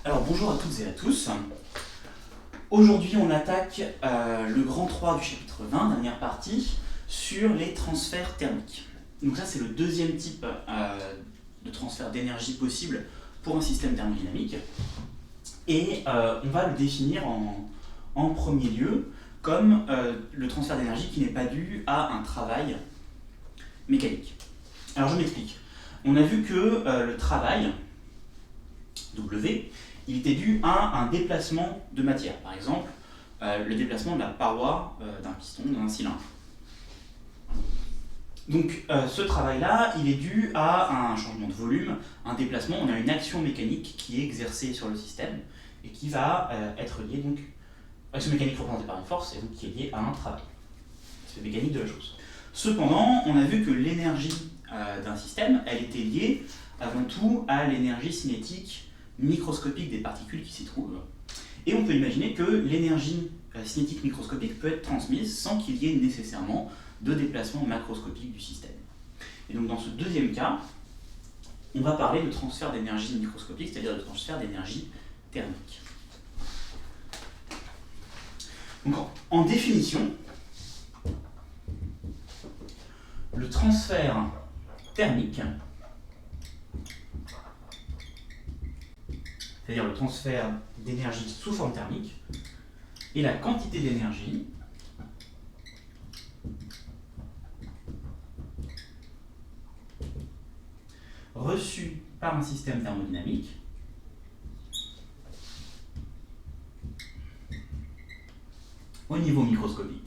Alors bonjour à toutes et à tous. Aujourd'hui on attaque le grand 3 du chapitre 20, dernière partie, sur les transferts thermiques. Donc ça c'est le deuxième type de transfert d'énergie possible pour un système thermodynamique. Et on va le définir en premier lieu comme le transfert d'énergie qui n'est pas dû à un travail mécanique. Alors je m'explique. On a vu que le travail, W, il était dû à un déplacement de matière. Par exemple, le déplacement de la paroi d'un piston, d'un cylindre. Donc ce travail-là, il est dû à un changement de volume, un déplacement. On a une action mécanique qui est exercée sur le système et qui va être liée, donc, action mécanique représentée par une force et donc qui est liée à un travail. C'est la mécanique de la chose. Cependant, on a vu que l'énergie d'un système, elle était liée avant tout à l'énergie cinétique microscopique des particules qui s'y trouvent. Et on peut imaginer que l'énergie cinétique microscopique peut être transmise sans qu'il y ait nécessairement de déplacement macroscopique du système. Et donc dans ce deuxième cas, on va parler de transfert d'énergie microscopique, c'est-à-dire de transfert d'énergie thermique. Donc en définition, le transfert thermique, c'est-à-dire le transfert d'énergie sous forme thermique, est la quantité d'énergie reçue par un système thermodynamique au niveau microscopique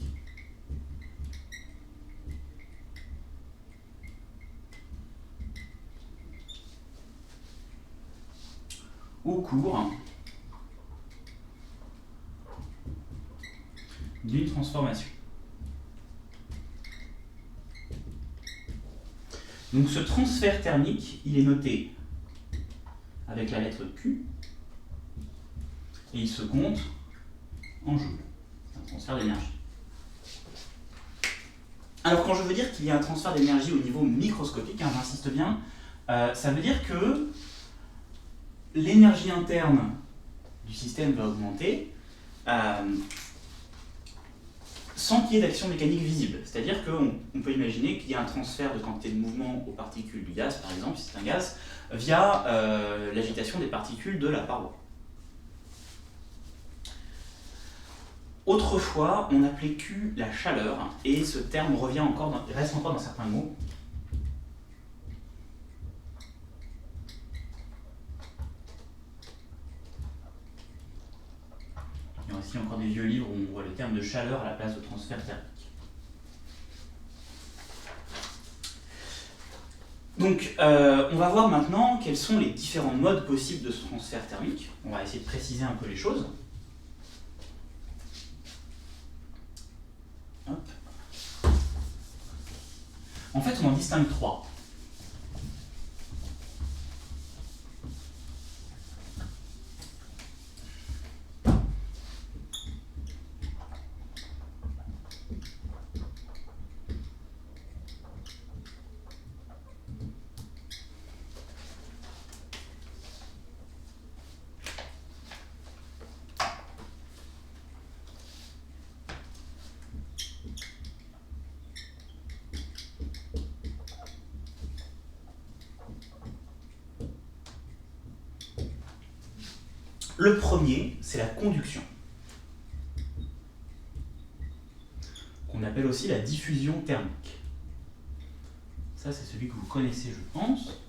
au cours d'une transformation. Donc ce transfert thermique, il est noté avec la lettre Q et il se compte en joules. C'est un transfert d'énergie. Alors quand je veux dire qu'il y a un transfert d'énergie au niveau microscopique, hein, j'insiste bien, ça veut dire que l'énergie interne du système va augmenter sans qu'il y ait d'action mécanique visible. C'est-à-dire qu'on peut imaginer qu'il y a un transfert de quantité de mouvement aux particules du gaz, par exemple, si c'est un gaz, via l'agitation des particules de la paroi. Autrefois, on appelait Q la chaleur, et ce terme reste encore dans certains mots. Il y a aussi encore des vieux livres où on voit le terme de chaleur à la place de transfert thermique. Donc, on va voir maintenant quels sont les différents modes possibles de ce transfert thermique. On va essayer de préciser un peu les choses. Hop. En fait, on en distingue trois. Le premier, c'est la conduction, qu'on appelle aussi la diffusion thermique. Ça, c'est celui que vous connaissez, je pense.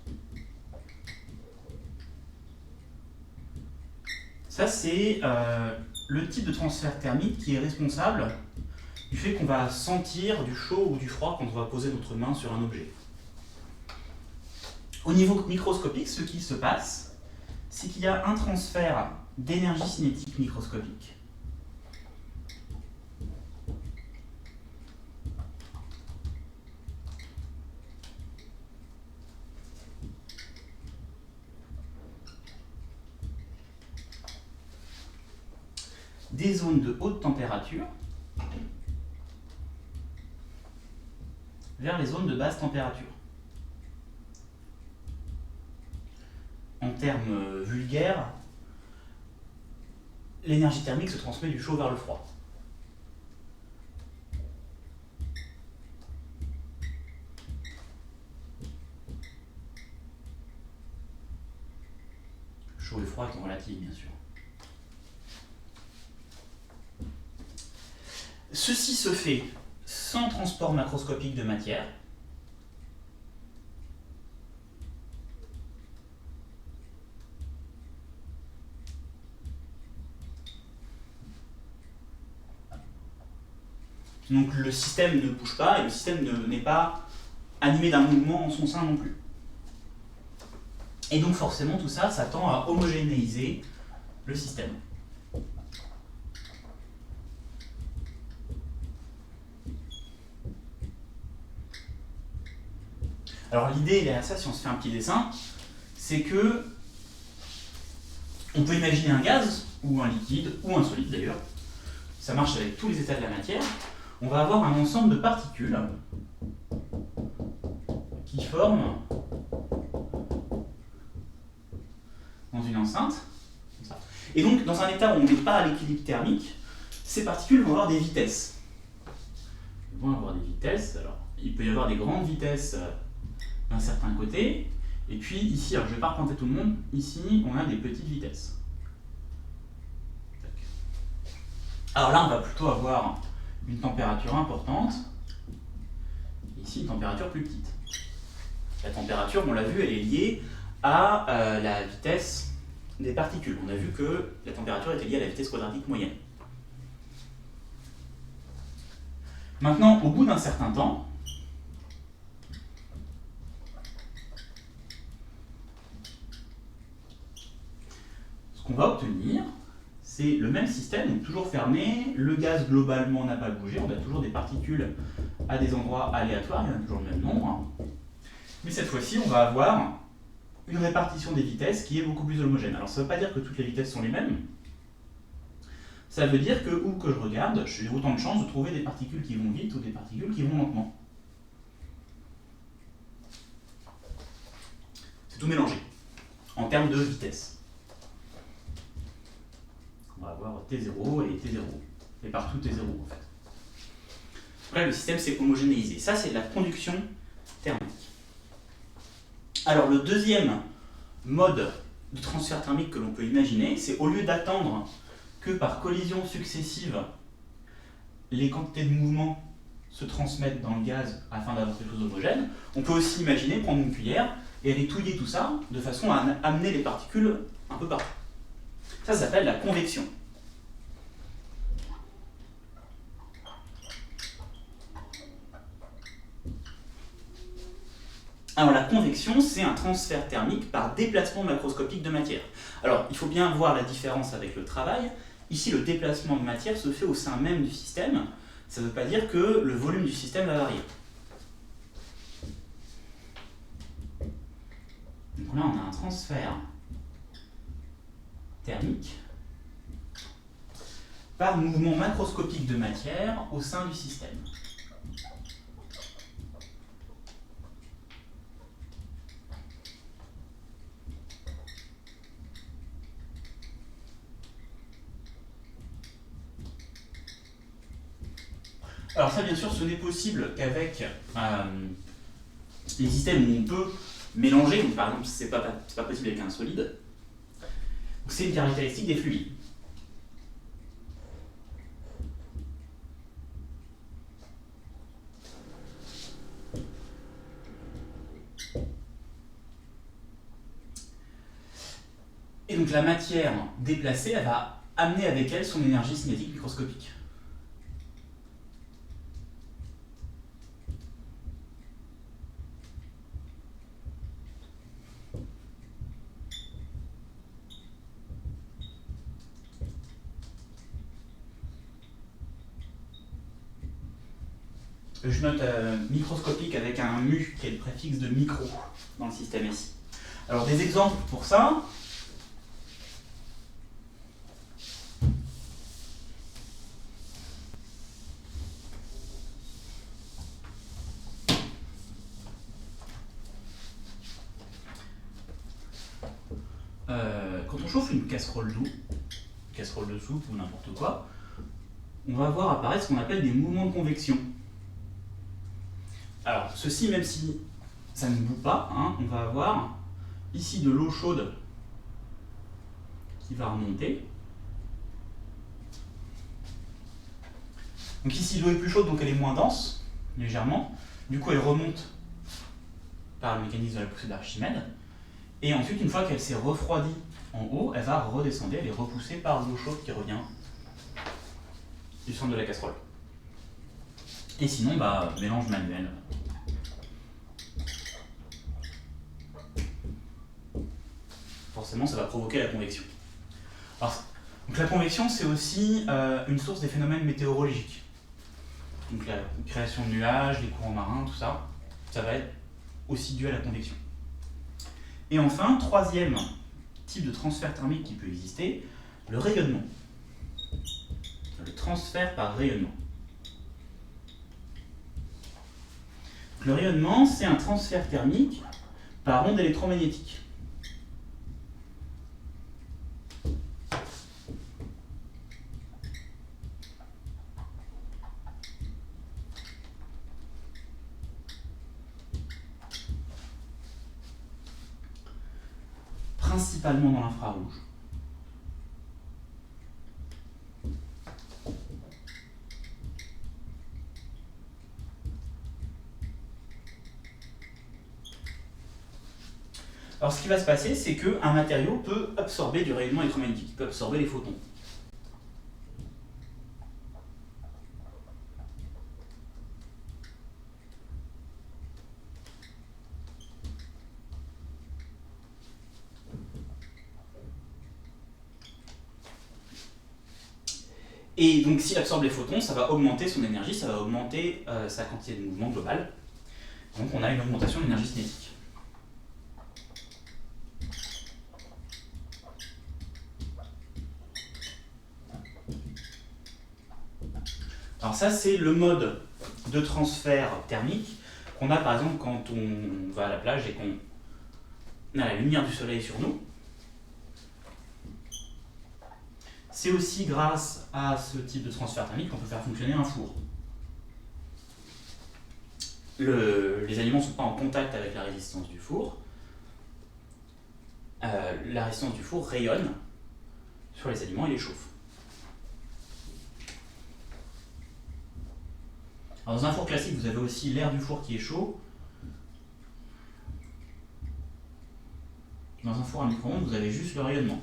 Ça, c'est le type de transfert thermique qui est responsable du fait qu'on va sentir du chaud ou du froid quand on va poser notre main sur un objet. Au niveau microscopique, ce qui se passe, c'est qu'il y a un transfert d'énergie cinétique microscopique. Des zones de haute température vers les zones de basse température. En termes vulgaires, l'énergie thermique se transmet du chaud vers le froid. Chaud et froid étant relatifs, bien sûr. Ceci se fait sans transport macroscopique de matière. Donc le système ne bouge pas et le système n'est pas animé d'un mouvement en son sein non plus. Et donc forcément tout ça, ça tend à homogénéiser le système. Alors l'idée derrière ça, si on se fait un petit dessin, c'est que on peut imaginer un gaz, ou un liquide, ou un solide d'ailleurs. Ça marche avec tous les états de la matière. On va avoir un ensemble de particules qui forment dans une enceinte. Comme ça. Et donc, dans un état où on n'est pas à l'équilibre thermique, ces particules vont avoir des vitesses. Elles vont avoir des vitesses. Alors, il peut y avoir des grandes vitesses d'un certain côté. Et puis ici, alors je ne vais pas représenter tout le monde, ici on a des petites vitesses. Alors là, on va plutôt avoir une température importante, ici une température plus petite. La température, on l'a vu, elle est liée à la vitesse des particules. On a vu que la température était liée à la vitesse quadratique moyenne. Maintenant, au bout d'un certain temps, ce qu'on va obtenir, c'est le même système, donc toujours fermé, le gaz globalement n'a pas bougé, on a toujours des particules à des endroits aléatoires, il y en a toujours le même nombre. Mais cette fois-ci, on va avoir une répartition des vitesses qui est beaucoup plus homogène. Alors ça ne veut pas dire que toutes les vitesses sont les mêmes, ça veut dire que où que je regarde, j'ai autant de chances de trouver des particules qui vont vite ou des particules qui vont lentement. C'est tout mélangé, en termes de vitesse. On va avoir T0 et T0, et partout T0 en fait. Après, le système s'est homogénéisé. Ça, c'est de la conduction thermique. Alors, le deuxième mode de transfert thermique que l'on peut imaginer, c'est au lieu d'attendre que par collision successive, les quantités de mouvement se transmettent dans le gaz afin d'avoir quelque chose d'homogène, on peut aussi imaginer prendre une cuillère et aller touiller tout ça de façon à amener les particules un peu partout. Ça s'appelle la convection. Alors la convection, c'est un transfert thermique par déplacement macroscopique de matière. Alors il faut bien voir la différence avec le travail. Ici, le déplacement de matière se fait au sein même du système. Ça ne veut pas dire que le volume du système va varier. Donc là, on a un transfert thermique par mouvement macroscopique de matière au sein du système. Alors ça, bien sûr, ce n'est possible qu'avec les systèmes où on peut mélanger. Donc, par exemple, ce n'est pas possible avec un solide. C'est une caractéristique des fluides. Et donc la matière déplacée, elle va amener avec elle son énergie cinétique microscopique. Je note microscopique avec un mu qui est le préfixe de micro dans le système ici. Alors des exemples pour ça. Quand on chauffe une casserole d'eau, casserole de soupe ou n'importe quoi, on va voir apparaître ce qu'on appelle des mouvements de convection. Alors, ceci, même si ça ne bout pas, hein, on va avoir ici de l'eau chaude qui va remonter. Donc ici, l'eau est plus chaude, donc elle est moins dense, légèrement. Du coup, elle remonte par le mécanisme de la poussée d'Archimède. Et ensuite, une fois qu'elle s'est refroidie en haut, elle va redescendre, elle est repoussée par l'eau chaude qui revient du centre de la casserole. Et sinon, mélange manuel. Forcément, ça va provoquer la convection. Alors, donc la convection, c'est aussi une source des phénomènes météorologiques. Donc la création de nuages, les courants marins, tout ça, ça va être aussi dû à la convection. Et enfin, troisième type de transfert thermique qui peut exister, le rayonnement. Le transfert par rayonnement. Le rayonnement, c'est un transfert thermique par onde électromagnétique. Principalement dans l'infrarouge. Alors ce qui va se passer, c'est qu'un matériau peut absorber du rayonnement électromagnétique, il peut absorber les photons. Et donc s'il absorbe les photons, ça va augmenter son énergie, ça va augmenter sa quantité de mouvement global. Donc on a une augmentation de l'énergie cinétique. Alors ça, c'est le mode de transfert thermique qu'on a par exemple quand on va à la plage et qu'on a la lumière du soleil sur nous. C'est aussi grâce à ce type de transfert thermique qu'on peut faire fonctionner un four. Les aliments ne sont pas en contact avec la résistance du four. La résistance du four rayonne sur les aliments et les chauffe. Alors, dans un four classique, vous avez aussi l'air du four qui est chaud. Dans un four à micro-ondes, vous avez juste le rayonnement.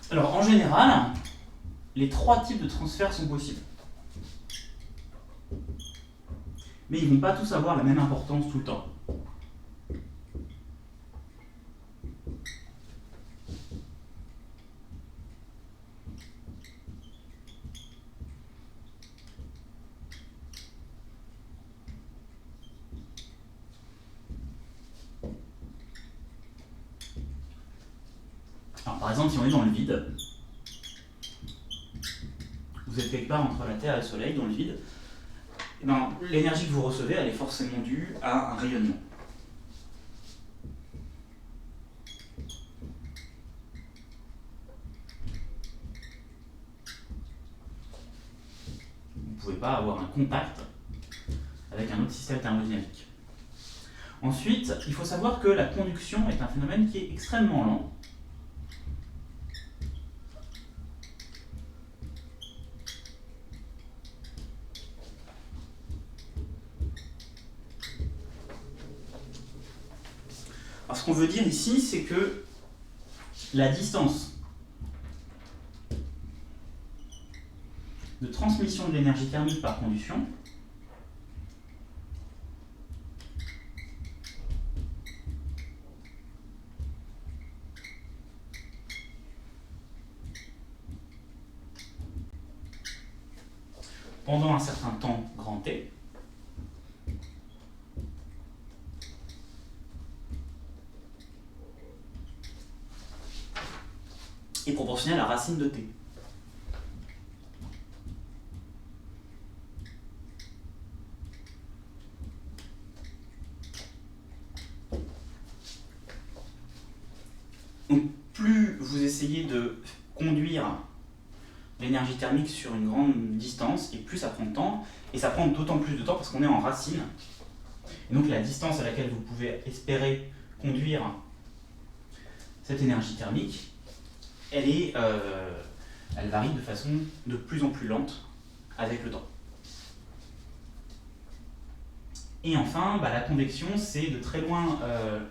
Alors, en général, les trois types de transferts sont possibles. Mais ils ne vont pas tous avoir la même importance tout le temps. Alors, par exemple, si on est dans le vide, vous êtes quelque part entre la Terre et le Soleil, dans le vide, et l'énergie que vous recevez, elle est forcément due à un rayonnement. Vous ne pouvez pas avoir un contact avec un autre système thermodynamique. Ensuite, il faut savoir que la conduction est un phénomène qui est extrêmement lent. Alors, ce qu'on veut dire ici, c'est que la distance de transmission de l'énergie thermique par conduction pendant un certain temps grand T est proportionnel à la racine de t. Donc plus vous essayez de conduire l'énergie thermique sur une grande distance, et plus ça prend de temps, et ça prend d'autant plus de temps parce qu'on est en racine. Et donc la distance à laquelle vous pouvez espérer conduire cette énergie thermique, elle varie de façon de plus en plus lente avec le temps. Et enfin, la convection, c'est de très loin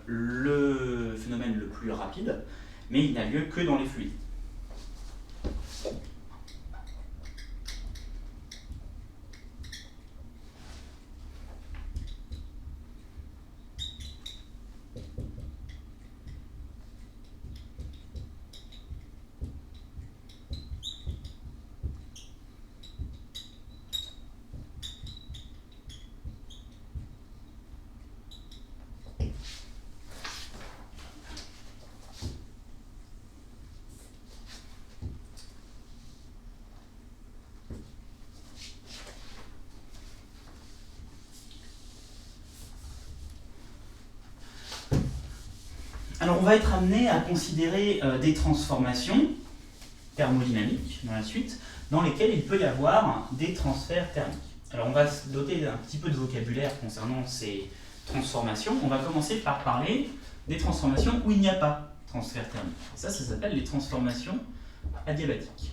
le phénomène le plus rapide, mais il n'a lieu que dans les fluides. Alors on va être amené à considérer des transformations thermodynamiques dans la suite, dans lesquelles il peut y avoir des transferts thermiques. Alors on va se doter d'un petit peu de vocabulaire concernant ces transformations. On va commencer par parler des transformations où il n'y a pas de transfert thermique. Et ça s'appelle les transformations adiabatiques.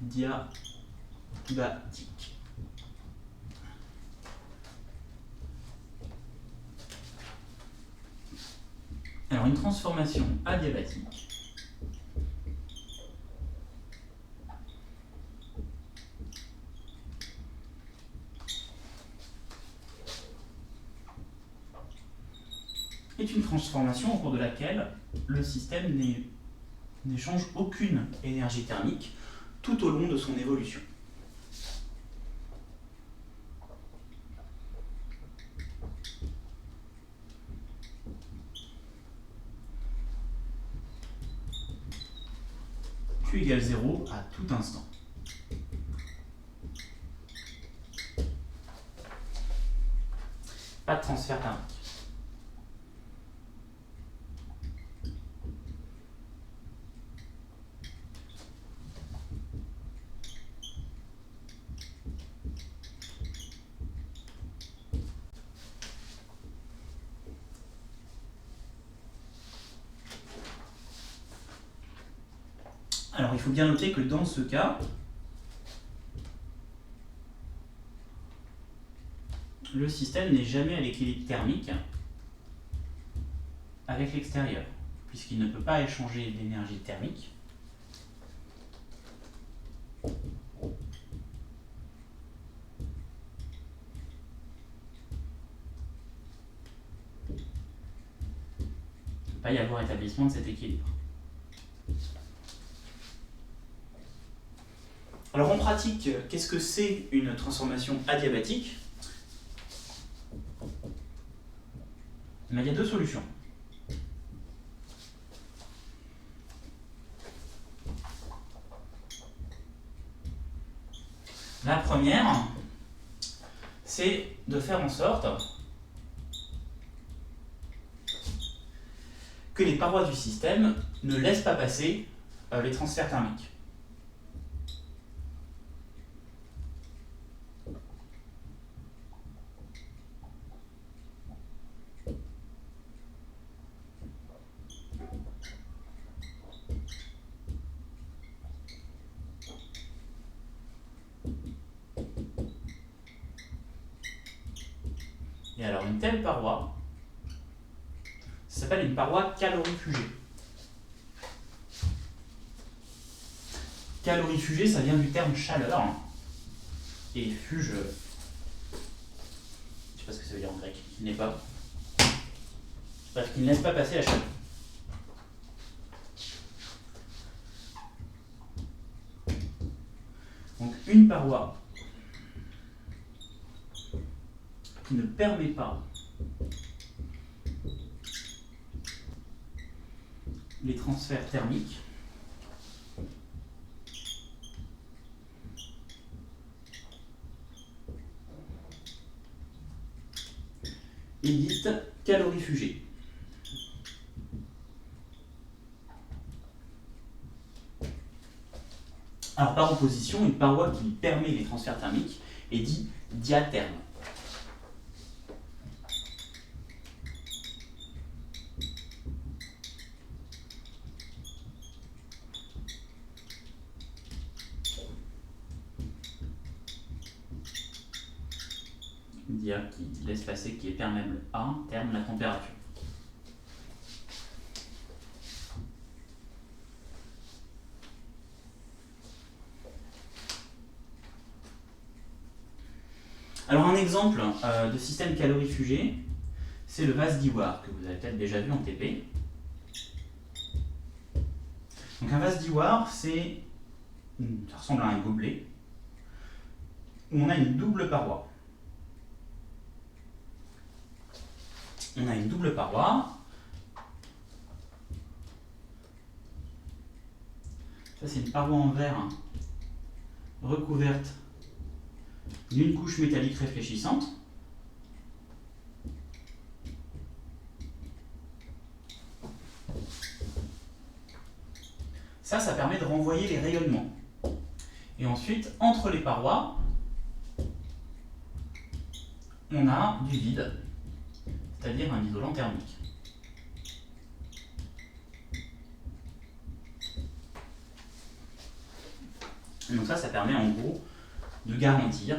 Adiabatiques. Alors une transformation adiabatique est une transformation au cours de laquelle le système n'échange aucune énergie thermique tout au long de son évolution. Q égale 0 à tout instant. Pas de transfert thermique. Alors il faut bien noter que dans ce cas, le système n'est jamais à l'équilibre thermique avec l'extérieur, puisqu'il ne peut pas échanger d'énergie thermique. Il ne peut pas y avoir établissement de cet équilibre. Alors en pratique, qu'est-ce que c'est une transformation adiabatique ? Il y a deux solutions. La première, c'est de faire en sorte que les parois du système ne laissent pas passer les transferts thermiques. Et alors une telle paroi, ça s'appelle une paroi calorifugée. Calorifugée, ça vient du terme chaleur. Et fuge, je ne sais pas ce que ça veut dire en grec, qui n'est pas. Bref, qui ne laisse pas passer la chaleur. Donc une paroi qui ne permet pas les transferts thermiques est dite calorifugée. Alors par opposition, une paroi qui permet les transferts thermiques est dite diatherme. Dia qui laisse passer, qui est perméable à terme la température. Alors un exemple de système calorifugé, c'est le vase d'Iwar, que vous avez peut-être déjà vu en TP. Donc un vase d'Iwar, ça ressemble à un gobelet, où on a une double paroi. On a une double paroi. Ça, c'est une paroi en verre recouverte d'une couche métallique réfléchissante. Ça permet de renvoyer les rayonnements. Et ensuite, entre les parois, on a du vide, c'est-à-dire un isolant thermique. Et donc ça permet en gros de garantir,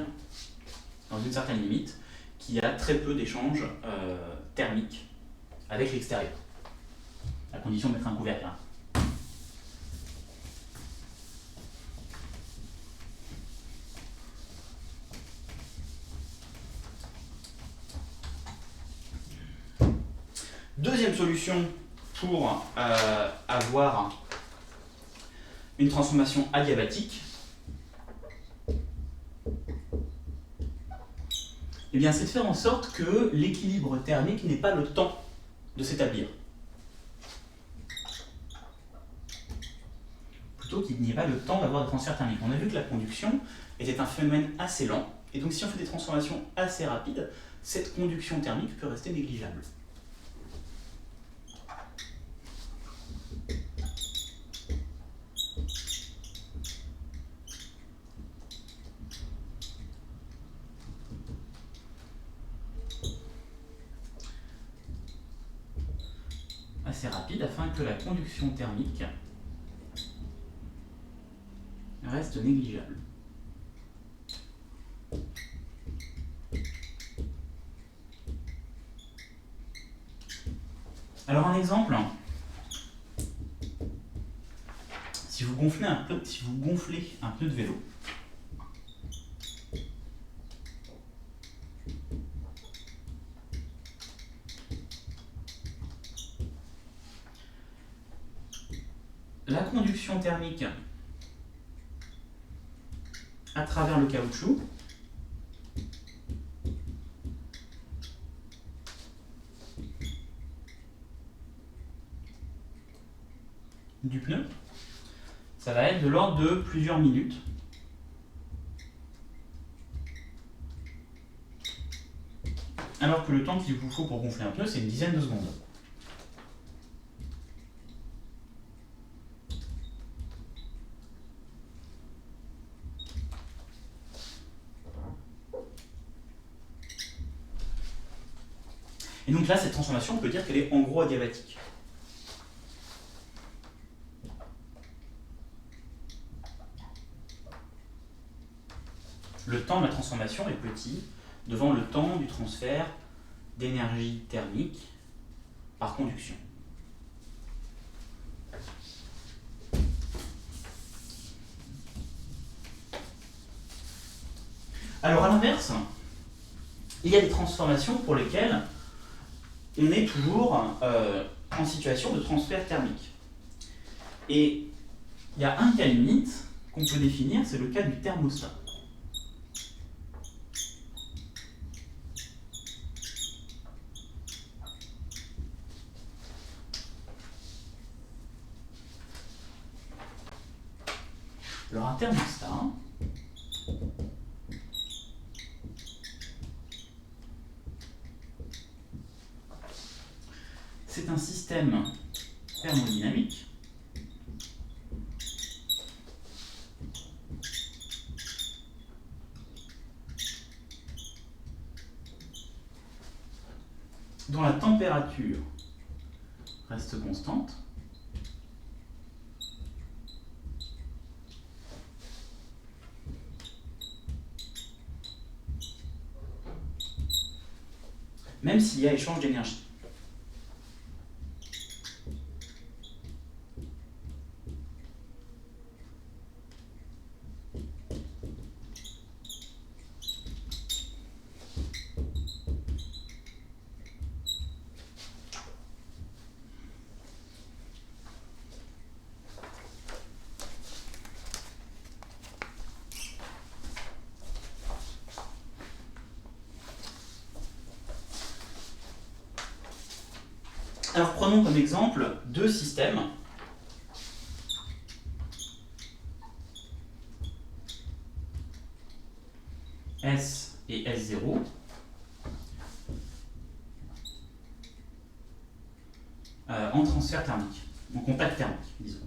dans une certaine limite, qu'il y a très peu d'échanges thermiques avec l'extérieur. À condition de mettre un couvercle. Deuxième solution pour avoir une transformation adiabatique, eh bien, c'est de faire en sorte que l'équilibre thermique n'ait pas le temps de s'établir. Plutôt qu'il n'y ait pas le temps d'avoir des transferts thermiques. On a vu que la conduction était un phénomène assez lent, et donc si on fait des transformations assez rapides, cette conduction thermique peut rester négligeable. Assez rapide afin que la conduction thermique reste négligeable. Alors un exemple, si vous gonflez un pneu de vélo, la conduction thermique à travers le caoutchouc du pneu, ça va être de l'ordre de plusieurs minutes. Alors que le temps qu'il vous faut pour gonfler un pneu, c'est une dizaine de secondes. Et donc là, cette transformation, on peut dire qu'elle est en gros adiabatique. Le temps de la transformation est petit devant le temps du transfert d'énergie thermique par conduction. Alors à l'inverse, il y a des transformations pour lesquelles on est toujours en situation de transfert thermique. Et il y a un cas limite qu'on peut définir, c'est le cas du thermostat. constat. C'est un système thermodynamique dont la température reste constante même s'il y a échange d'énergie. Alors prenons comme exemple deux systèmes. S et S0. En transfert thermique, en contact thermique, disons.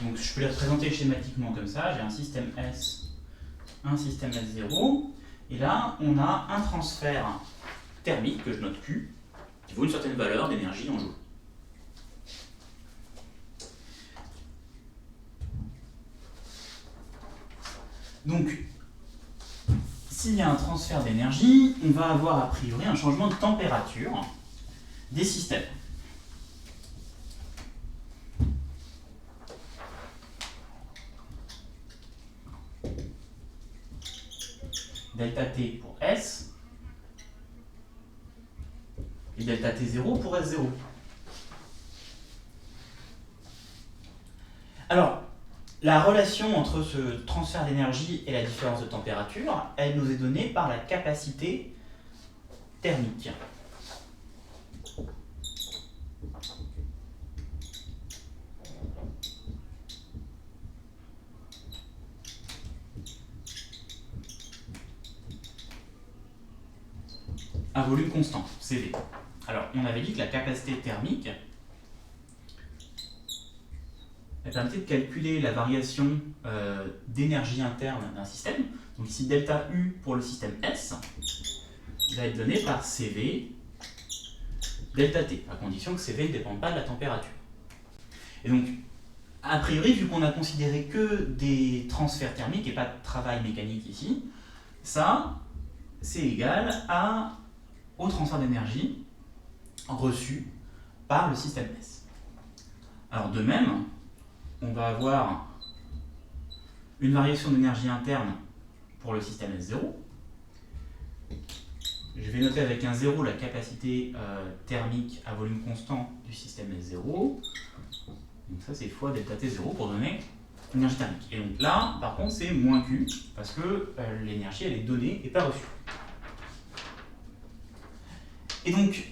Donc je peux les représenter schématiquement comme ça. J'ai un système S, un système S0, et là on a un transfert thermique que je note Q, qui vaut une certaine valeur d'énergie en joules. Donc, s'il y a un transfert d'énergie, on va avoir a priori un changement de température des systèmes. Delta T pour S et delta T0 pour S0. Alors, la relation entre ce transfert d'énergie et la différence de température, elle nous est donnée par la capacité thermique. À volume constant, CV. Alors, on avait dit que la capacité thermique, elle permettait de calculer la variation d'énergie interne d'un système. Donc ici, delta U pour le système S va être donné par CV delta T, à condition que CV ne dépende pas de la température. Et donc, a priori, vu qu'on a considéré que des transferts thermiques et pas de travail mécanique ici, ça, c'est égal au transfert d'énergie reçu par le système S. Alors de même, on va avoir une variation d'énergie interne pour le système S0. Je vais noter avec un 0 la capacité thermique à volume constant du système S0. Donc ça c'est fois delta T0 pour donner l'énergie thermique. Et donc là, par contre, c'est moins Q, parce que l'énergie elle est donnée et pas reçue. Et donc,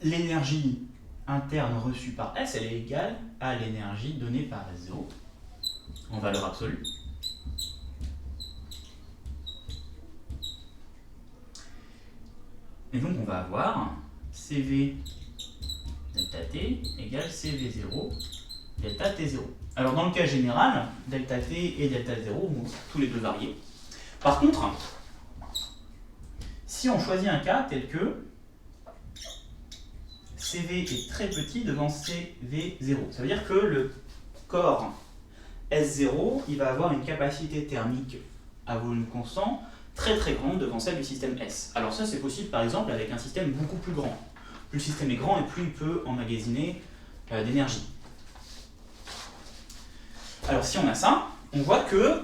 l'énergie interne reçue par S, elle est égale à l'énergie donnée par S0 en valeur absolue. Et donc, on va avoir CV delta T égale CV0 delta T0. Alors, dans le cas général, delta T et delta 0 vont tous les deux varier. Par contre, si on choisit un cas tel que CV est très petit devant CV0, ça veut dire que le corps S0 il va avoir une capacité thermique à volume constant très très grande devant celle du système S. Alors ça c'est possible par exemple avec un système beaucoup plus grand. Plus le système est grand et plus il peut emmagasiner d'énergie. Alors si on a ça, on voit que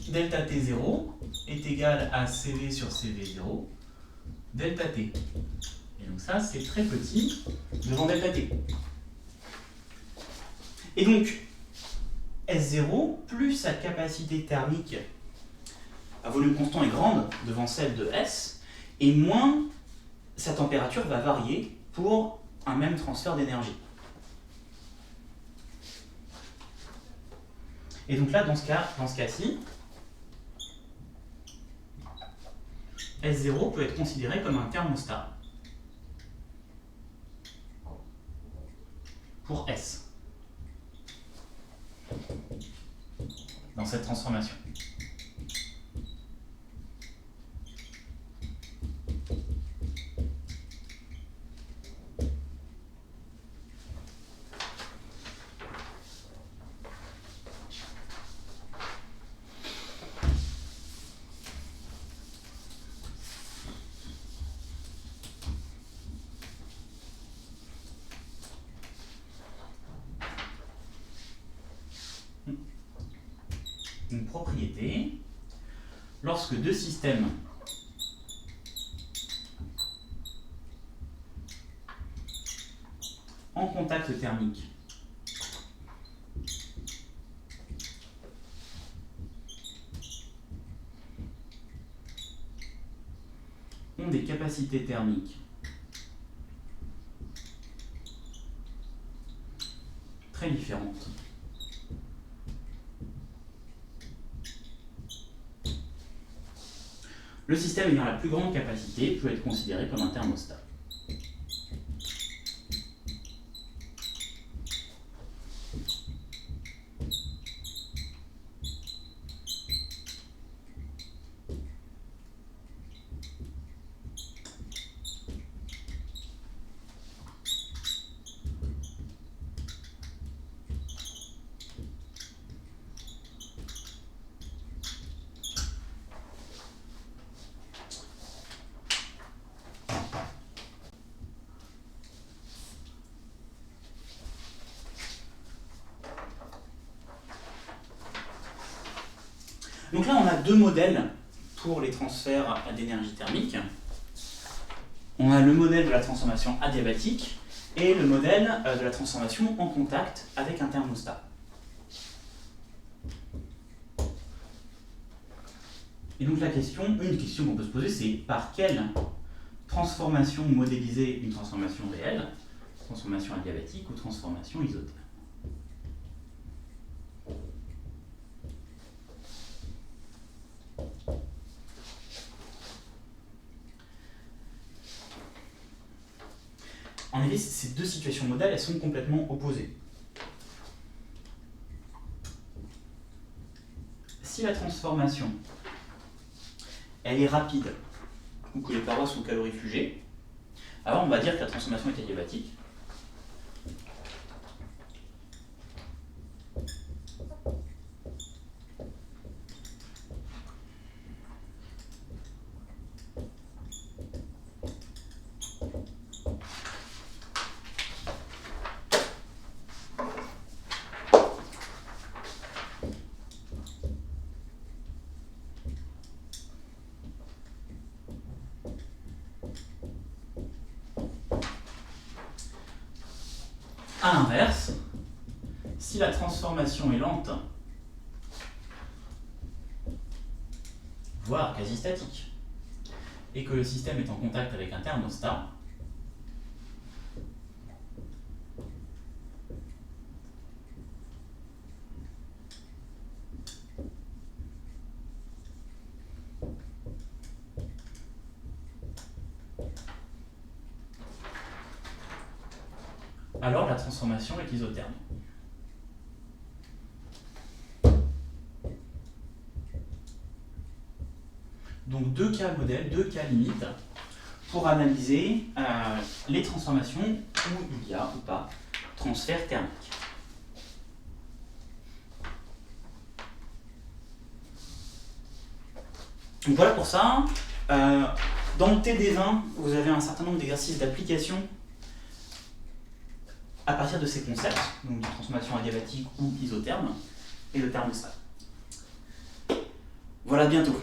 delta T0 est égal à CV sur CV0 delta T. Et donc ça, c'est très petit devant delta T. Et donc, S0 plus sa capacité thermique à volume constant est grande devant celle de S, et moins sa température va varier pour un même transfert d'énergie. Et donc là, dans ce cas-ci, S0 peut être considéré comme un thermostat pour S dans cette transformation. Une propriété, lorsque deux systèmes en contact thermique ont des capacités thermiques très différentes, le système ayant la plus grande capacité peut être considéré comme un thermostat. Donc là, on a deux modèles pour les transferts d'énergie thermique. On a le modèle de la transformation adiabatique et le modèle de la transformation en contact avec un thermostat. Et donc une question qu'on peut se poser, c'est par quelle transformation modéliser une transformation réelle, transformation adiabatique ou transformation isotherme. En effet, ces deux situations modèles, elles sont complètement opposées. Si la transformation, elle est rapide, ou que les parois sont calorifugées, alors on va dire que la transformation est adiabatique. A l'inverse, si la transformation est lente, voire quasi statique, et que le système est en contact avec un thermostat, alors la transformation est isotherme. Donc deux cas modèles, deux cas limites pour analyser les transformations où il y a ou pas transfert thermique. Donc voilà pour ça. Dans le TD20, vous avez un certain nombre d'exercices d'application à partir de ces concepts, donc de transformation adiabatique ou isotherme, et de thermostat. Voilà, à bientôt.